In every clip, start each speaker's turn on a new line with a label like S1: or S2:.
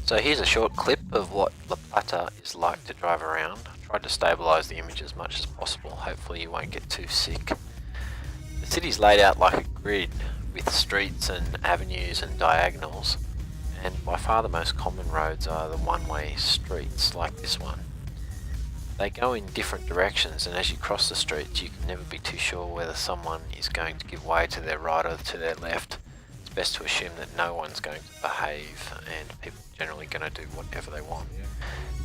S1: So here's a short clip of what Plata is like to drive around. I tried to stabilise the image as much as possible, hopefully you won't get too sick. The city's laid out like a grid with streets and avenues and diagonals, and by far the most common roads are the one-way streets like this one. They go in different directions, and as you cross the streets you can never be too sure whether someone is going to give way to their right or to their left. It's best to assume that no one's going to behave and people are generally going to do whatever they want.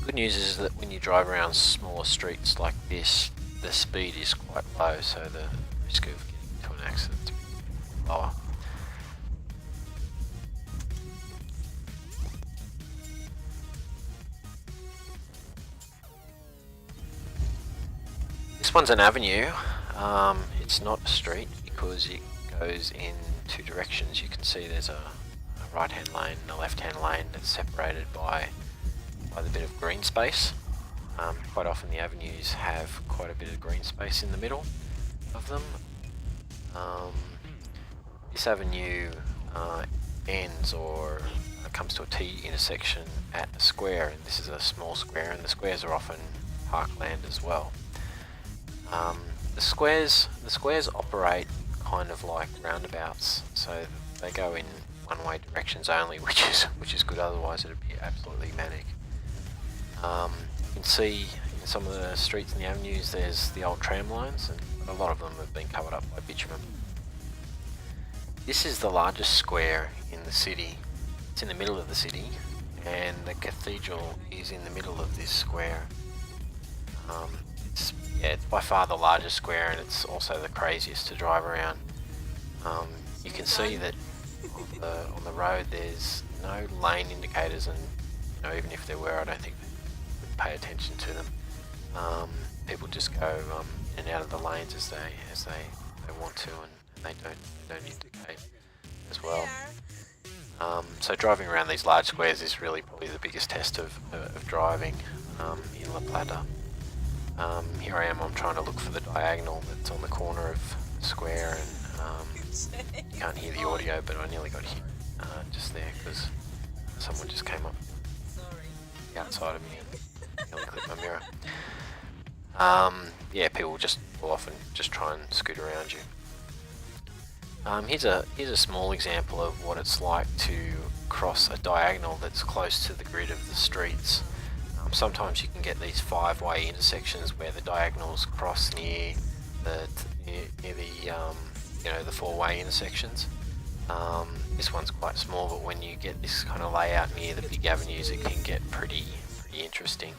S1: Good news is that when you drive around smaller streets like this, the speed is quite low, so the risk of getting into an accident is lower. This one's an avenue. It's not a street because it goes in two directions. You can see there's a right hand lane and a left hand lane that's separated by the bit of green space. Quite often the avenues have quite a bit of green space in the middle of them. This avenue ends or comes to a T intersection at a square, and this is a small square, and the squares are often parkland as well. The squares operate kind of like roundabouts, so they go in one-way directions only, which is good. Otherwise, it'd be absolutely manic. You can see in some of the streets and the avenues, there's the old tram lines, and a lot of them have been covered up by bitumen. This is the largest square in the city. It's in the middle of the city, and the cathedral is in the middle of this square. It's by far the largest square, and it's also the craziest to drive around. You can see that on the road there's no lane indicators, and even if there were, I don't think they would pay attention to them. People just go in and out of the lanes as they want to, and they don't indicate as well. So driving around these large squares is really probably the biggest test of driving in La Plata. Here I am, I'm trying to look for the diagonal that's on the corner of the square, and you can't hear the audio, but I nearly got hit just there because someone just came up the outside of me and nearly clipped my mirror. Yeah, people will often just try and scoot around you. Here's a small example of what it's like to cross a diagonal that's close to the grid of the streets. Sometimes you can get these five-way intersections where the diagonals cross near the four-way intersections. This one's quite small, but when you get this kind of layout near the big avenues, it can get pretty interesting.